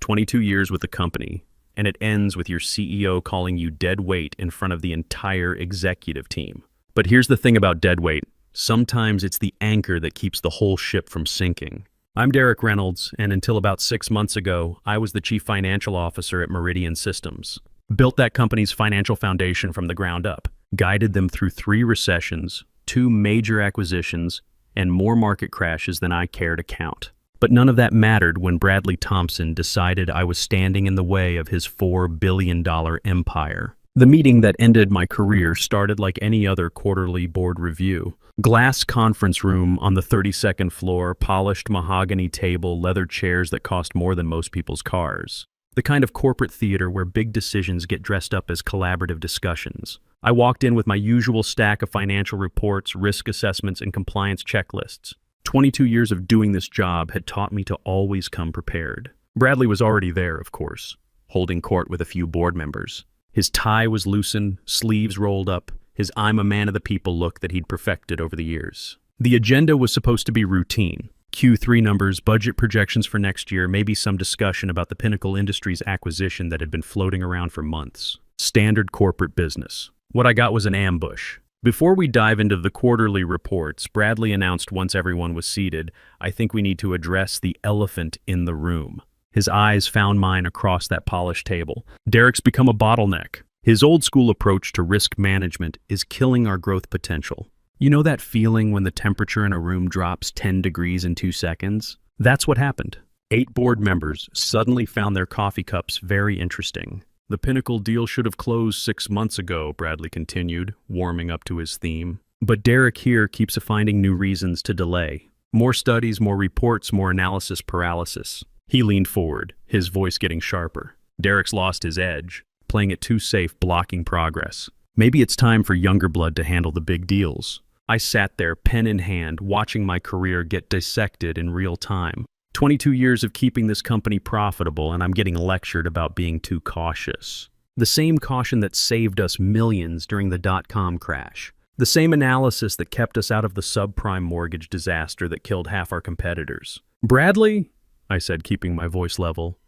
22 years with the company, and it ends with your CEO calling you deadweight in front of the entire executive team. But here's the thing about deadweight. Sometimes it's the anchor that keeps the whole ship from sinking. I'm Derek Reynolds, and until about 6 months ago, I was the Chief Financial Officer at Meridian Systems. Built that company's financial foundation from the ground up, guided them through 3 recessions, 2 major acquisitions, and more market crashes than I care to count. But none of that mattered when Bradley Thompson decided I was standing in the way of his $4 billion empire. The meeting that ended my career started like any other quarterly board review. Glass conference room on the 32nd floor, polished mahogany table, leather chairs that cost more than most people's cars. The kind of corporate theater where big decisions get dressed up as collaborative discussions. I walked in with my usual stack of financial reports, risk assessments, and compliance checklists. 22 years of doing this job had taught me to always come prepared. Bradley was already there, of course, holding court with a few board members. His tie was loosened, sleeves rolled up, his I'm a man of the people look that he'd perfected over the years. The agenda was supposed to be routine. Q3 numbers, budget projections for next year, maybe some discussion about the Pinnacle Industries acquisition that had been floating around for months. Standard corporate business. What I got was an ambush. Before we dive into the quarterly reports, Bradley announced once everyone was seated, I think we need to address the elephant in the room. His eyes found mine across that polished table. Derek's become a bottleneck. His old-school approach to risk management is killing our growth potential. You know that feeling when the temperature in a room drops 10 degrees in 2 seconds? That's what happened. 8 board members suddenly found their coffee cups very interesting. The Pinnacle deal should have closed 6 months ago, Bradley continued, warming up to his theme. But Derek here keeps finding new reasons to delay. More studies, more reports, more analysis paralysis. He leaned forward, his voice getting sharper. Derek's lost his edge, playing it too safe, blocking progress. Maybe it's time for younger blood to handle the big deals. I sat there, pen in hand, watching my career get dissected in real time. 22 years of keeping this company profitable, and I'm getting lectured about being too cautious. The same caution that saved us millions during the dot-com crash. The same analysis that kept us out of the subprime mortgage disaster that killed half our competitors. Bradley, I said, keeping my voice level,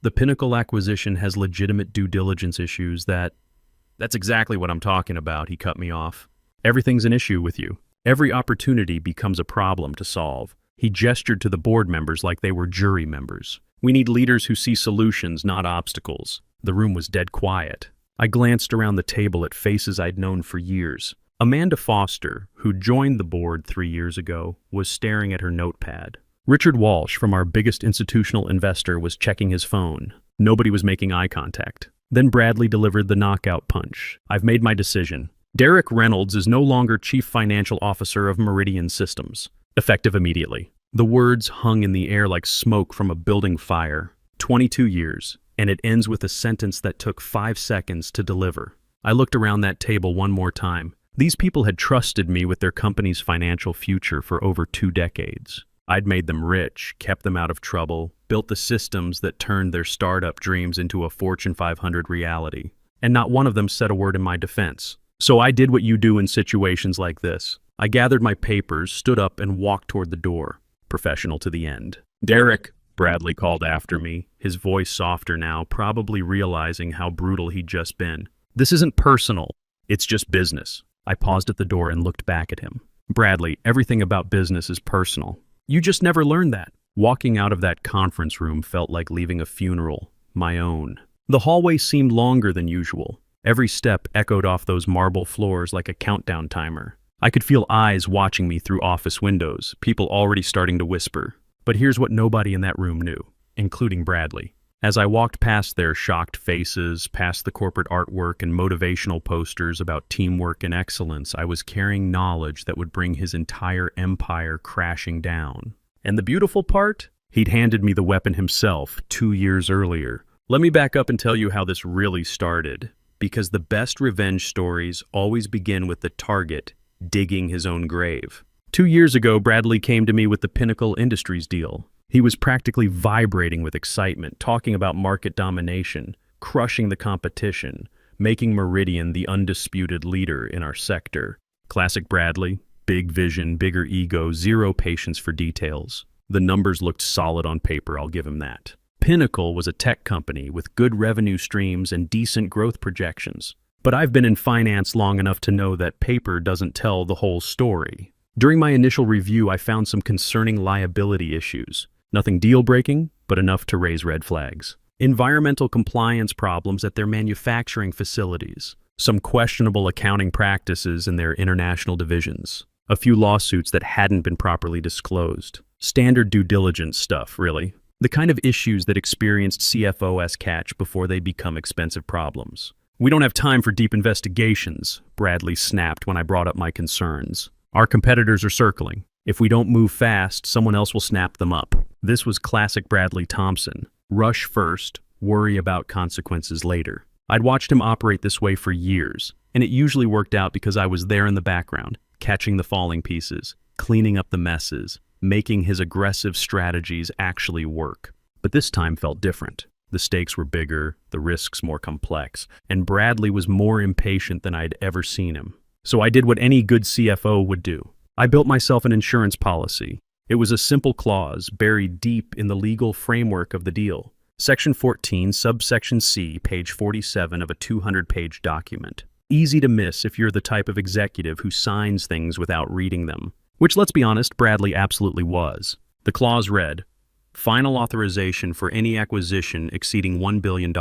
the Pinnacle acquisition has legitimate due diligence issues That's exactly what I'm talking about, he cut me off. Everything's an issue with you. Every opportunity becomes a problem to solve. He gestured to the board members like they were jury members. We need leaders who see solutions, not obstacles. The room was dead quiet. I glanced around the table at faces I'd known for years. Amanda Foster, who joined the board 3 years ago, was staring at her notepad. Richard Walsh, from our biggest institutional investor, was checking his phone. Nobody was making eye contact. Then Bradley delivered the knockout punch. I've made my decision. Derek Reynolds is no longer Chief Financial Officer of Meridian Systems. Effective immediately. The words hung in the air like smoke from a building fire. 22 years, and it ends with a sentence that took 5 seconds to deliver. I looked around that table one more time. These people had trusted me with their company's financial future for over 2 decades. I'd made them rich, kept them out of trouble, built the systems that turned their startup dreams into a Fortune 500 reality. And not one of them said a word in my defense. So I did what you do in situations like this. I gathered my papers, stood up, and walked toward the door, professional to the end. Derek, Bradley called after me, his voice softer now, probably realizing how brutal he'd just been. This isn't personal. It's just business. I paused at the door and looked back at him. Bradley, everything about business is personal. You just never learned that. Walking out of that conference room felt like leaving a funeral, my own. The hallway seemed longer than usual. Every step echoed off those marble floors like a countdown timer. I could feel eyes watching me through office windows, people already starting to whisper. But here's what nobody in that room knew, including Bradley. As I walked past their shocked faces, past the corporate artwork and motivational posters about teamwork and excellence, I was carrying knowledge that would bring his entire empire crashing down. And the beautiful part? He'd handed me the weapon himself 2 years earlier. Let me back up and tell you how this really started. Because the best revenge stories always begin with the target digging his own grave. 2 years ago, Bradley came to me with the Pinnacle Industries deal. He was practically vibrating with excitement, talking about market domination, crushing the competition, making Meridian the undisputed leader in our sector. Classic Bradley, big vision, bigger ego, zero patience for details. The numbers looked solid on paper, I'll give him that. pinnacle was a tech company with good revenue streams and decent growth projections. But I've been in finance long enough to know that paper doesn't tell the whole story. During my initial review, I found some concerning liability issues. Nothing deal-breaking, but enough to raise red flags. Environmental compliance problems at their manufacturing facilities. Some questionable accounting practices in their international divisions. A few lawsuits that hadn't been properly disclosed. Standard due diligence stuff, really. The kind of issues that experienced CFOs catch before they become expensive problems. "We don't have time for deep investigations," Bradley snapped when I brought up my concerns. "Our competitors are circling. If we don't move fast, someone else will snap them up." This was classic Bradley Thompson. Rush first, worry about consequences later. I'd watched him operate this way for years, and it usually worked out because I was there in the background, catching the falling pieces, cleaning up the messes, making his aggressive strategies actually work. But this time felt different. The stakes were bigger, the risks more complex, and Bradley was more impatient than I'd ever seen him. So I did what any good CFO would do. I built myself an insurance policy. It was a simple clause buried deep in the legal framework of the deal. Section 14, subsection C, page 47 of a 200-page document. Easy to miss if you're the type of executive who signs things without reading them. Which, let's be honest, Bradley absolutely was. The clause read, "Final authorization for any acquisition exceeding $1 billion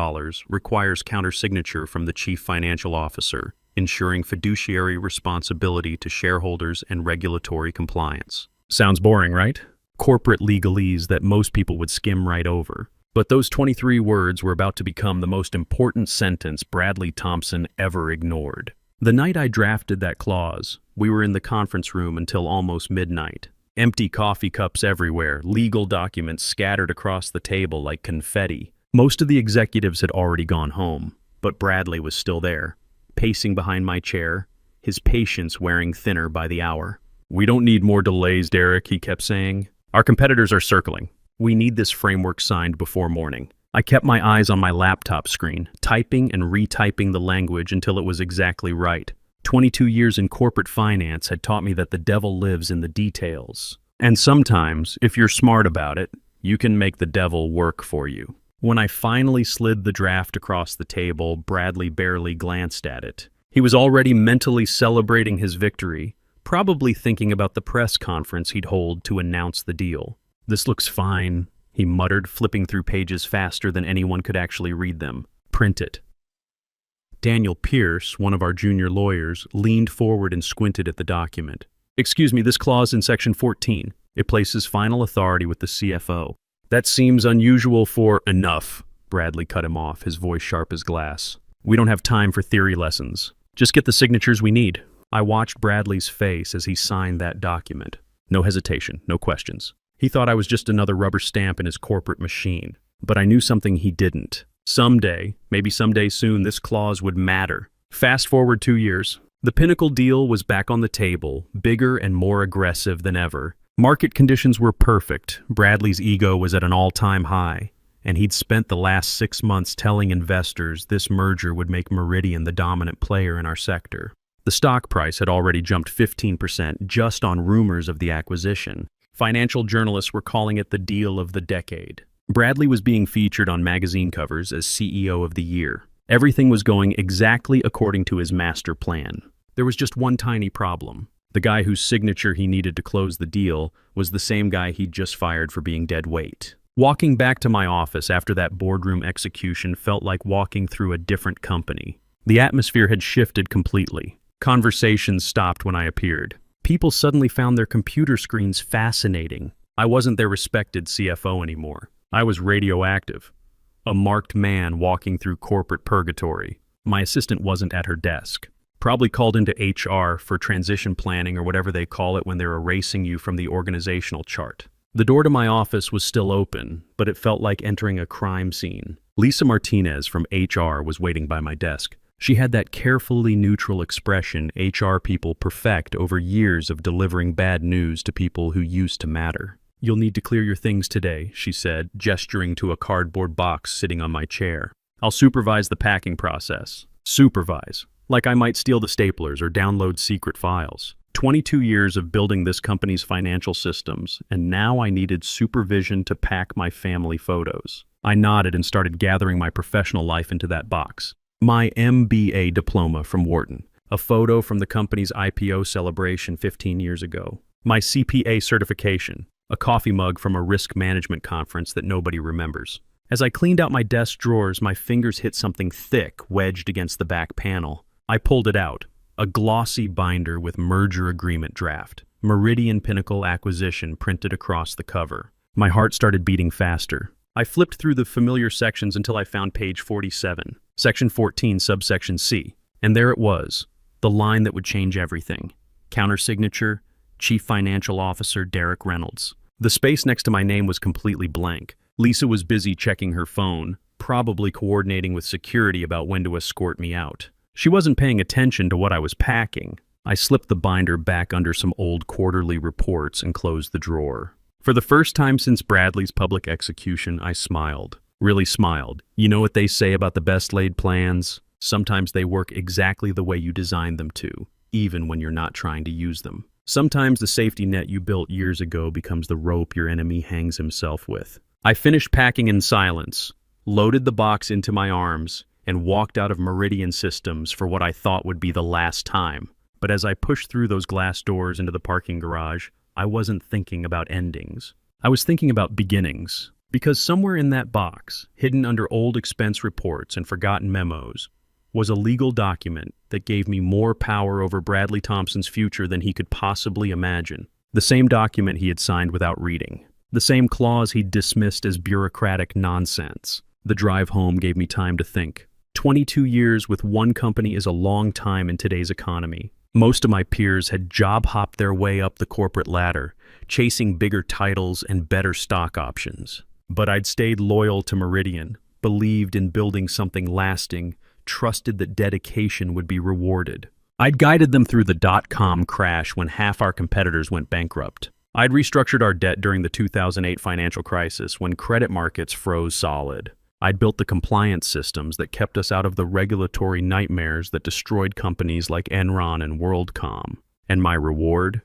requires countersignature from the Chief Financial Officer, ensuring fiduciary responsibility to shareholders and regulatory compliance." Sounds boring, right? Corporate legalese that most people would skim right over. But those 23 words were about to become the most important sentence Bradley Thompson ever ignored. The night I drafted that clause, we were in the conference room until almost midnight. Empty coffee cups everywhere, legal documents scattered across the table like confetti. Most of the executives had already gone home, but Bradley was still there, pacing behind my chair, his patience wearing thinner by the hour. "We don't need more delays, Derek," he kept saying. "Our competitors are circling. We need this framework signed before morning." I kept my eyes on my laptop screen, typing and retyping the language until it was exactly right. 22 years in corporate finance had taught me that the devil lives in the details. And sometimes, if you're smart about it, you can make the devil work for you. When I finally slid the draft across the table, Bradley barely glanced at it. He was already mentally celebrating his victory, probably thinking about the press conference he'd hold to announce the deal. "This looks fine," he muttered, flipping through pages faster than anyone could actually read them. "Print it." Daniel Pierce, one of our junior lawyers, leaned forward and squinted at the document. "Excuse me, this clause in Section 14. It places final authority with the CFO. That seems unusual for—" "Enough," Bradley cut him off, his voice sharp as glass. "We don't have time for theory lessons. Just get the signatures we need." I watched Bradley's face as he signed that document. No hesitation, no questions. He thought I was just another rubber stamp in his corporate machine. But I knew something he didn't. Someday, maybe someday soon, this clause would matter. Fast forward 2 years. The Pinnacle deal was back on the table, bigger and more aggressive than ever. Market conditions were perfect. Bradley's ego was at an all-time high, and he'd spent the last 6 months telling investors this merger would make Meridian the dominant player in our sector. The stock price had already jumped 15% just on rumors of the acquisition. Financial journalists were calling it the deal of the decade. Bradley was being featured on magazine covers as CEO of the year. Everything was going exactly according to his master plan. There was just one tiny problem. The guy whose signature he needed to close the deal was the same guy he'd just fired for being dead weight. Walking back to my office after that boardroom execution felt like walking through a different company. The atmosphere had shifted completely. Conversations stopped when I appeared. People suddenly found their computer screens fascinating. I wasn't their respected CFO anymore. I was radioactive. A marked man walking through corporate purgatory. My assistant wasn't at her desk. Probably called into HR for transition planning or whatever they call it when they're erasing you from the organizational chart. The door to my office was still open, but it felt like entering a crime scene. Lisa Martinez from HR was waiting by my desk. She had that carefully neutral expression HR people perfect over years of delivering bad news to people who used to matter. "You'll need to clear your things today," she said, gesturing to a cardboard box sitting on my chair. "I'll supervise the packing process." Supervise. Like I might steal the staplers or download secret files. 22 years of building this company's financial systems, and now I needed supervision to pack my family photos. I nodded and started gathering my professional life into that box. My MBA diploma from Wharton, a photo from the company's IPO celebration 15 years ago, my CPA certification, a coffee mug from a risk management conference that nobody remembers. As I cleaned out my desk drawers, my fingers hit something thick wedged against the back panel. I pulled it out, a glossy binder with merger agreement draft, Meridian Pinnacle acquisition printed across the cover. My heart started beating faster. I flipped through the familiar sections until I found page 47, section 14, subsection C, and there it was, the line that would change everything. Countersignature, Chief Financial Officer Derek Reynolds. The space next to my name was completely blank. Lisa was busy checking her phone, probably coordinating with security about when to escort me out. She wasn't paying attention to what I was packing. I slipped the binder back under some old quarterly reports and closed the drawer. For the first time since Bradley's public execution, I smiled. Really smiled. You know what they say about the best laid plans? Sometimes they work exactly the way you designed them to, even when you're not trying to use them. Sometimes the safety net you built years ago becomes the rope your enemy hangs himself with. I finished packing in silence, loaded the box into my arms, and walked out of Meridian Systems for what I thought would be the last time. But as I pushed through those glass doors into the parking garage, I wasn't thinking about endings. I was thinking about beginnings. Because somewhere in that box, hidden under old expense reports and forgotten memos, was a legal document that gave me more power over Bradley Thompson's future than he could possibly imagine. The same document he had signed without reading. The same clause he'd dismissed as bureaucratic nonsense. The drive home gave me time to think. 22 years with one company is a long time in today's economy. Most of my peers had job-hopped their way up the corporate ladder, chasing bigger titles and better stock options. But I'd stayed loyal to Meridian, believed in building something lasting, trusted that dedication would be rewarded. I'd guided them through the dot-com crash when half our competitors went bankrupt. I'd restructured our debt during the 2008 financial crisis when credit markets froze solid. I'd built the compliance systems that kept us out of the regulatory nightmares that destroyed companies like Enron and WorldCom. And my reward?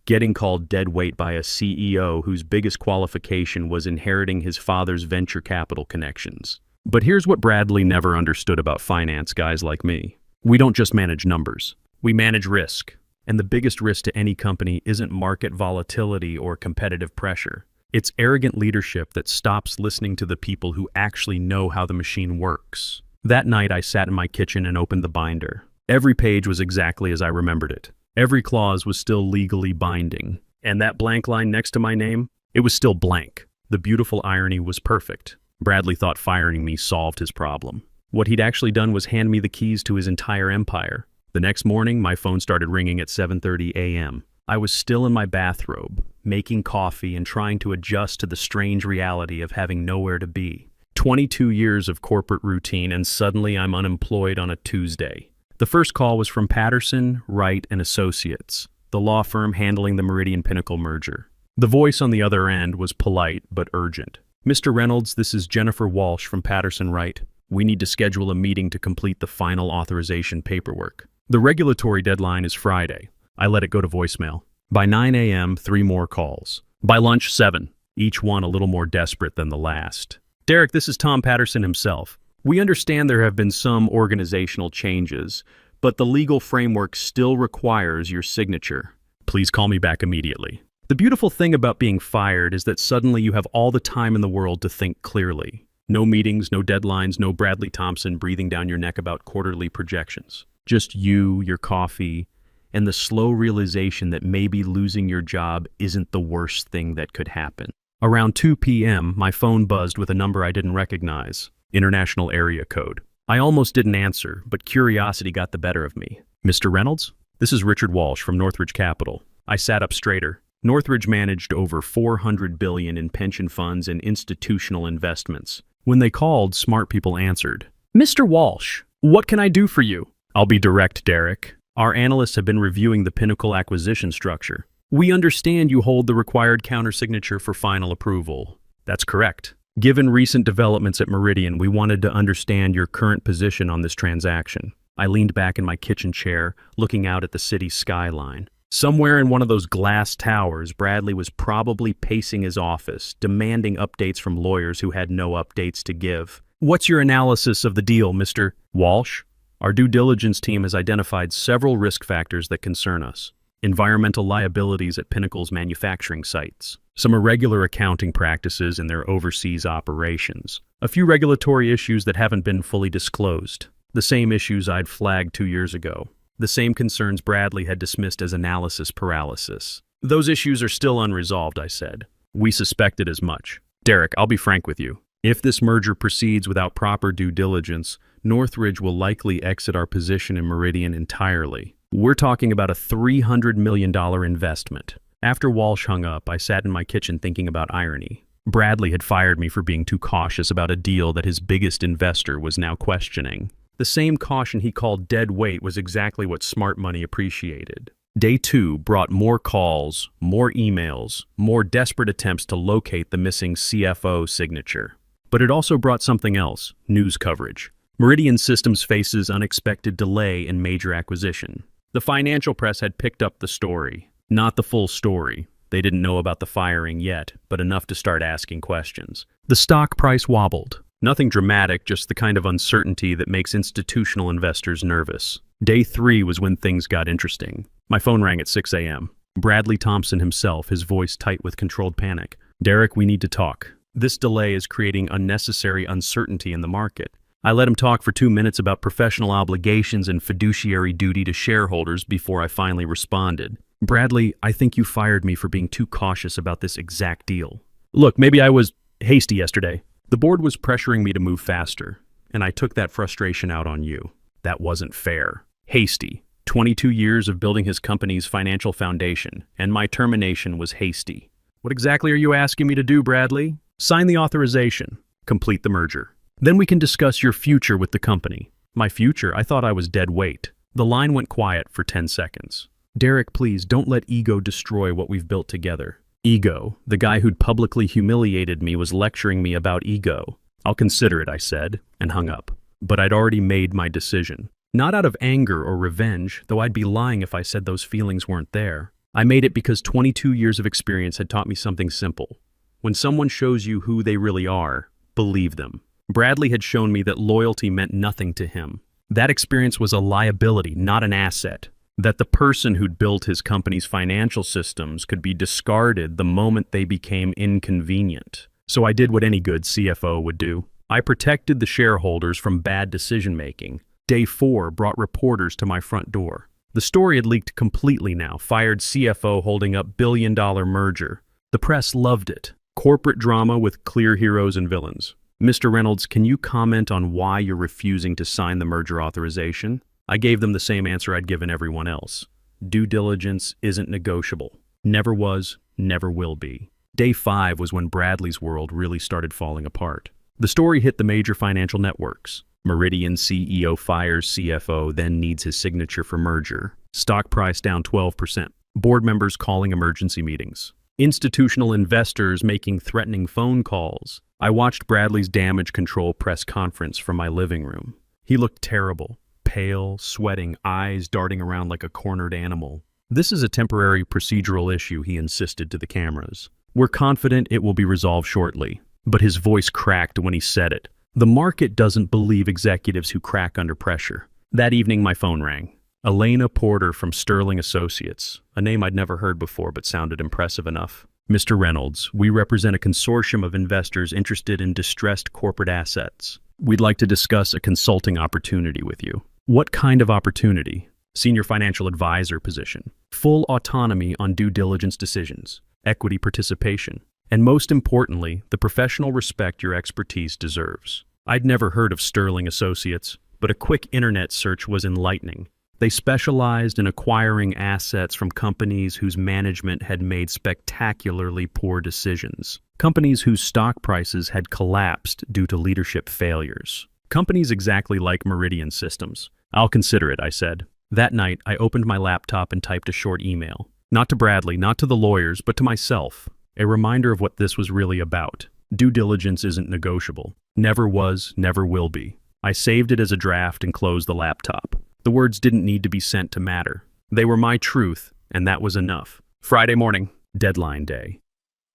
Getting called deadweight by a CEO whose biggest qualification was inheriting his father's venture capital connections. But here's what Bradley never understood about finance guys like me. We don't just manage numbers. We manage risk. And the biggest risk to any company isn't market volatility or competitive pressure. It's arrogant leadership that stops listening to the people who actually know how the machine works. That night, I sat in my kitchen and opened the binder. Every page was exactly as I remembered it. Every clause was still legally binding. And that blank line next to my name? It was still blank. The beautiful irony was perfect. Bradley thought firing me solved his problem. What he'd actually done was hand me the keys to his entire empire. The next morning, my phone started ringing at 7:30 a.m. I was still in my bathrobe, making coffee and trying to adjust to the strange reality of having nowhere to be. 22 years of corporate routine, and suddenly I'm unemployed on a Tuesday. The first call was from Patterson, Wright & Associates, the law firm handling the Meridian Pinnacle merger. The voice on the other end was polite but urgent. "Mr. Reynolds, this is Jennifer Walsh from Patterson Wright. We need to schedule a meeting to complete the final authorization paperwork. The regulatory deadline is Friday." I let it go to voicemail. By 9 a.m., 3 more calls. By lunch, 7, each one a little more desperate than the last. "Derek, this is Tom Patterson himself. We understand there have been some organizational changes, but the legal framework still requires your signature. Please call me back immediately." The beautiful thing about being fired is that suddenly you have all the time in the world to think clearly. No meetings, no deadlines, no Bradley Thompson breathing down your neck about quarterly projections. Just you, your coffee, and the slow realization that maybe losing your job isn't the worst thing that could happen. Around 2 p.m., my phone buzzed with a number I didn't recognize. International area code. I almost didn't answer, but curiosity got the better of me. "Mr. Reynolds? This is Richard Walsh from Northridge Capital." I sat up straighter. Northridge managed over $400 billion in pension funds and institutional investments. When they called, smart people answered. "Mr. Walsh, what can I do for you?" "I'll be direct, Derek. Our analysts have been reviewing the Pinnacle acquisition structure. We understand you hold the required countersignature for final approval." "That's correct. Given recent developments at Meridian, we wanted to understand your current position on this transaction." I leaned back in my kitchen chair, looking out at the city's skyline. Somewhere in one of those glass towers, Bradley was probably pacing his office, demanding updates from lawyers who had no updates to give. "What's your analysis of the deal, Mr. Walsh?" Our due diligence team has identified several risk factors that concern us. Environmental liabilities at Pinnacle's manufacturing sites, some irregular accounting practices in their overseas operations, a few regulatory issues that haven't been fully disclosed, the same issues I'd flagged 2 years ago, the same concerns Bradley had dismissed as analysis paralysis. "Those issues are still unresolved," I said. "We suspected as much. Derek, I'll be frank with you. If this merger proceeds without proper due diligence, Northridge will likely exit our position in Meridian entirely. We're talking about a $300 million investment." After Walsh hung up, I sat in my kitchen thinking about irony. Bradley had fired me for being too cautious about a deal that his biggest investor was now questioning. The same caution he called dead weight was exactly what smart money appreciated. Day 2 brought more calls, more emails, more desperate attempts to locate the missing CFO signature. But it also brought something else: news coverage. Meridian Systems faces unexpected delay in major acquisition. The financial press had picked up the story. Not the full story. They didn't know about the firing yet, but enough to start asking questions. The stock price wobbled. Nothing dramatic, just the kind of uncertainty that makes institutional investors nervous. Day 3 was when things got interesting. My phone rang at 6 a.m. Bradley Thompson himself, his voice tight with controlled panic. "Derek, we need to talk. This delay is creating unnecessary uncertainty in the market." I let him talk for 2 minutes about professional obligations and fiduciary duty to shareholders before I finally responded. "Bradley, I think you fired me for being too cautious about this exact deal. Look, maybe I was hasty yesterday. The board was pressuring me to move faster, and I took that frustration out on you. That wasn't fair. Hasty. 22 years of building his company's financial foundation, and my termination was hasty." "What exactly are you asking me to do, Bradley?" "Sign the authorization. Complete the merger. Then we can discuss your future with the company." "My future? I thought I was dead weight." The line went quiet for 10 seconds. "Derek, please, don't let ego destroy what we've built together." Ego. The guy who'd publicly humiliated me was lecturing me about ego. "I'll consider it," I said, and hung up. But I'd already made my decision. Not out of anger or revenge, though I'd be lying if I said those feelings weren't there. I made it because 22 years of experience had taught me something simple. When someone shows you who they really are, believe them. Bradley had shown me that loyalty meant nothing to him. That experience was a liability, not an asset. That the person who'd built his company's financial systems could be discarded the moment they became inconvenient. So I did what any good CFO would do. I protected the shareholders from bad decision-making. Day 4 brought reporters to my front door. The story had leaked completely now. Fired CFO holding up billion-dollar merger. The press loved it. Corporate drama with clear heroes and villains. "Mr. Reynolds, can you comment on why you're refusing to sign the merger authorization?" I gave them the same answer I'd given everyone else. Due diligence isn't negotiable. Never was, never will be. Day 5 was when Bradley's world really started falling apart. The story hit the major financial networks. Meridian CEO fires CFO, then needs his signature for merger. Stock price down 12%. Board members calling emergency meetings. Institutional investors making threatening phone calls. I watched Bradley's damage control press conference from my living room. He looked terrible. Pale, sweating, eyes darting around like a cornered animal. "This is a temporary procedural issue," he insisted to the cameras. "We're confident it will be resolved shortly." But his voice cracked when he said it. The market doesn't believe executives who crack under pressure. That evening, my phone rang. Elena Porter from Sterling Associates, a name I'd never heard before but sounded impressive enough. "Mr. Reynolds, we represent a consortium of investors interested in distressed corporate assets. We'd like to discuss a consulting opportunity with you." "What kind of opportunity?" "Senior financial advisor position. Full autonomy on due diligence decisions. Equity participation. And most importantly, the professional respect your expertise deserves." I'd never heard of Sterling Associates, but a quick internet search was enlightening. They specialized in acquiring assets from companies whose management had made spectacularly poor decisions. Companies whose stock prices had collapsed due to leadership failures. Companies exactly like Meridian Systems. "I'll consider it," I said. That night, I opened my laptop and typed a short email. Not to Bradley, not to the lawyers, but to myself. A reminder of what this was really about. Due diligence isn't negotiable. Never was, never will be. I saved it as a draft and closed the laptop. The words didn't need to be sent to matter. They were my truth, and that was enough. Friday morning, deadline day.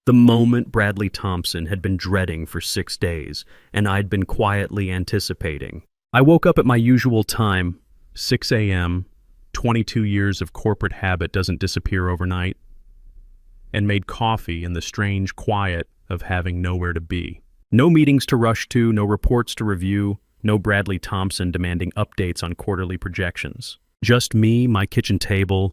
The moment Bradley Thompson had been dreading for 6 days, and I'd been quietly anticipating. I woke up at my usual time, 6 a.m., 22 years of corporate habit doesn't disappear overnight, and made coffee in the strange quiet of having nowhere to be. No meetings to rush to, no reports to review, no Bradley Thompson demanding updates on quarterly projections. Just me, my kitchen table,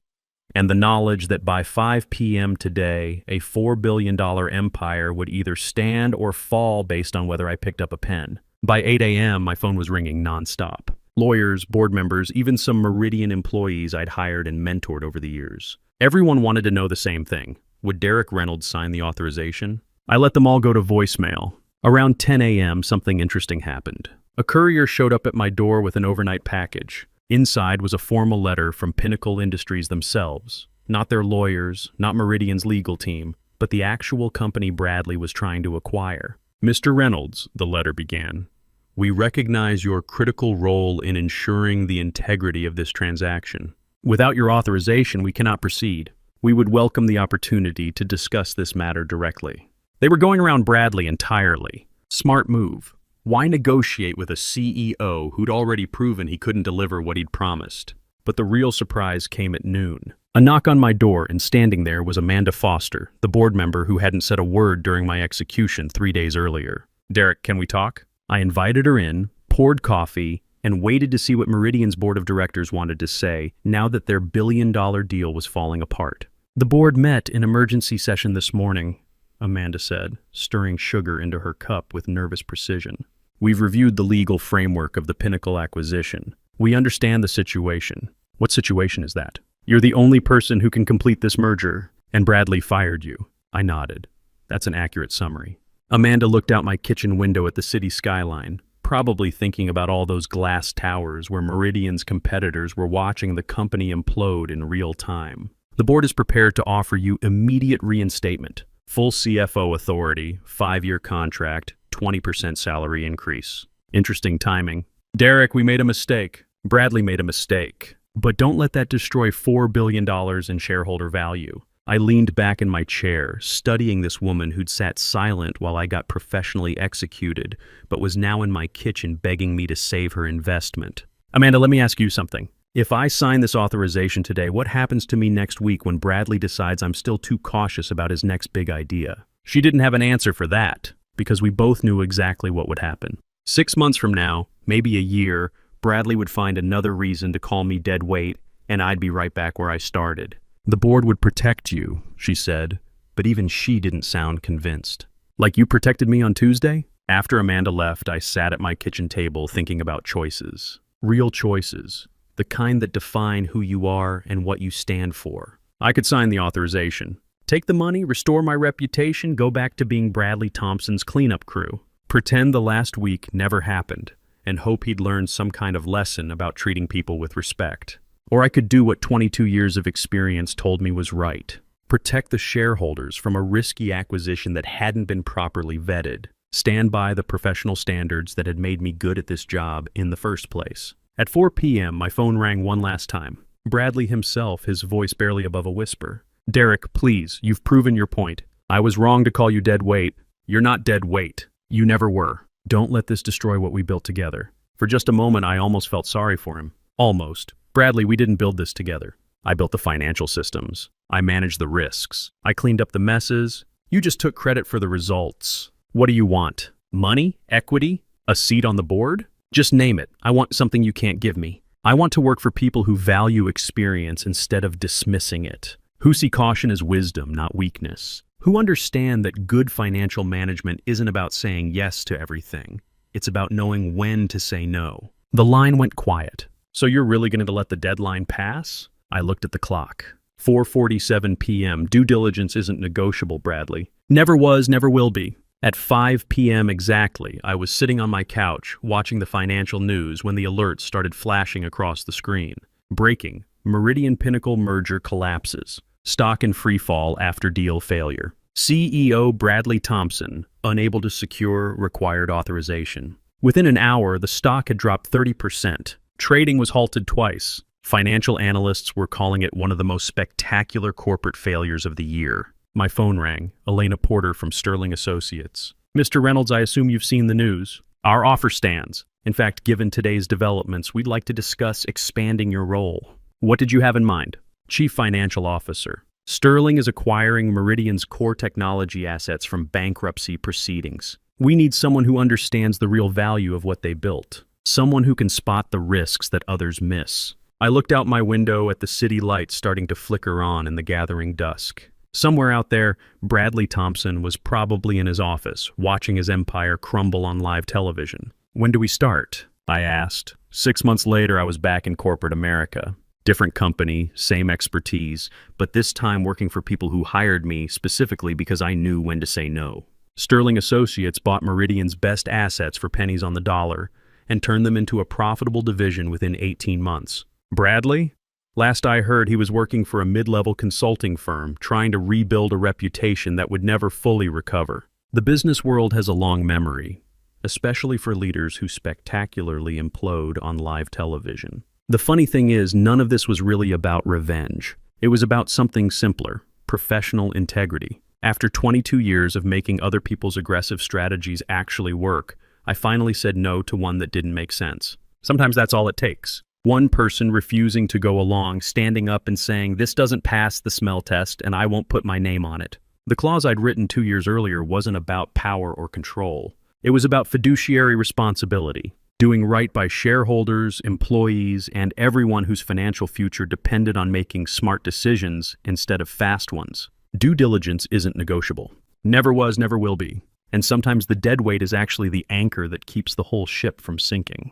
and the knowledge that by 5 p.m. today, a $4 billion empire would either stand or fall based on whether I picked up a pen. By 8 a.m., my phone was ringing nonstop. Lawyers, board members, even some Meridian employees I'd hired and mentored over the years. Everyone wanted to know the same thing. Would Derek Reynolds sign the authorization? I let them all go to voicemail. Around 10 a.m., something interesting happened. A courier showed up at my door with an overnight package. Inside was a formal letter from Pinnacle Industries themselves. Not their lawyers, not Meridian's legal team, but the actual company Bradley was trying to acquire. Mr. Reynolds, the letter began, we recognize your critical role in ensuring the integrity of this transaction. Without your authorization, we cannot proceed. We would welcome the opportunity to discuss this matter directly. They were going around Bradley entirely. Smart move. Why negotiate with a CEO who'd already proven he couldn't deliver what he'd promised? But the real surprise came at noon. A knock on my door, and standing there was Amanda Foster, the board member who hadn't said a word during my execution 3 days earlier. Derek, can we talk? I invited her in, poured coffee, and waited to see what Meridian's board of directors wanted to say now that their billion-dollar deal was falling apart. The board met in emergency session this morning, Amanda said, stirring sugar into her cup with nervous precision. We've reviewed the legal framework of the Pinnacle acquisition. We understand the situation. What situation is that? You're the only person who can complete this merger, and Bradley fired you. I nodded. That's an accurate summary. Amanda looked out my kitchen window at the city skyline, probably thinking about all those glass towers where Meridian's competitors were watching the company implode in real time. The board is prepared to offer you immediate reinstatement, full CFO authority, 5-year contract, 20% salary increase. Interesting timing. Derek, we made a mistake. Bradley made a mistake. But don't let that destroy $4 billion in shareholder value. I leaned back in my chair, studying this woman who'd sat silent while I got professionally executed, but was now in my kitchen begging me to save her investment. Amanda, let me ask you something. If I sign this authorization today, what happens to me next week when Bradley decides I'm still too cautious about his next big idea? She didn't have an answer for that, because we both knew exactly what would happen. 6 months from now, maybe a year, Bradley would find another reason to call me deadweight, and I'd be right back where I started. The board would protect you, she said, but even she didn't sound convinced. Like you protected me on Tuesday? After Amanda left, I sat at my kitchen table thinking about choices. Real choices. The kind that define who you are and what you stand for. I could sign the authorization. Take the money, restore my reputation, go back to being Bradley Thompson's cleanup crew. Pretend the last week never happened, and hope he'd learned some kind of lesson about treating people with respect. Or I could do what 22 years of experience told me was right. Protect the shareholders from a risky acquisition that hadn't been properly vetted. Stand by the professional standards that had made me good at this job in the first place. At 4 p.m., my phone rang one last time. Bradley himself, his voice barely above a whisper. Derek, please, you've proven your point. I was wrong to call you dead weight. You're not dead weight. You never were. Don't let this destroy what we built together. For just a moment, I almost felt sorry for him. Almost. Bradley, we didn't build this together. I built the financial systems. I managed the risks. I cleaned up the messes. You just took credit for the results. What do you want? Money? Equity? A seat on the board? Just name it. I want something you can't give me. I want to work for people who value experience instead of dismissing it. Who see caution as wisdom, not weakness. Who understand that good financial management isn't about saying yes to everything. It's about knowing when to say no. The line went quiet. So you're really going to let the deadline pass? I looked at the clock. 4:47 p.m. Due diligence isn't negotiable, Bradley. Never was, never will be. At 5 p.m. exactly, I was sitting on my couch, watching the financial news when the alerts started flashing across the screen. Breaking. Meridian Pinnacle merger collapses. Stock in free fall after deal failure. CEO Bradley Thompson, unable to secure required authorization. Within an hour, the stock had dropped 30%. Trading was halted twice. Financial analysts were calling it one of the most spectacular corporate failures of the year. My phone rang. Elena Porter from Sterling Associates. Mr. Reynolds, I assume you've seen the news. Our offer stands. In fact, given today's developments, we'd like to discuss expanding your role. What did you have in mind? Chief Financial Officer. Sterling is acquiring Meridian's core technology assets from bankruptcy proceedings. We need someone who understands the real value of what they built. Someone who can spot the risks that others miss. I looked out my window at the city lights starting to flicker on in the gathering dusk. Somewhere out there, Bradley Thompson was probably in his office, watching his empire crumble on live television. When do we start? I asked. 6 months later, I was back in corporate America. Different company, same expertise, but this time working for people who hired me specifically because I knew when to say no. Sterling Associates bought Meridian's best assets for pennies on the dollar and turned them into a profitable division within 18 months. Bradley? Last I heard, he was working for a mid-level consulting firm, trying to rebuild a reputation that would never fully recover. The business world has a long memory, especially for leaders who spectacularly implode on live television. The funny thing is, none of this was really about revenge. It was about something simpler: professional integrity. After 22 years of making other people's aggressive strategies actually work, I finally said no to one that didn't make sense. Sometimes that's all it takes. One person refusing to go along, standing up and saying, "This doesn't pass the smell test and I won't put my name on it." The clause I'd written 2 years earlier wasn't about power or control. It was about fiduciary responsibility, doing right by shareholders, employees, and everyone whose financial future depended on making smart decisions instead of fast ones. Due diligence isn't negotiable. Never was, never will be. And sometimes the deadweight is actually the anchor that keeps the whole ship from sinking.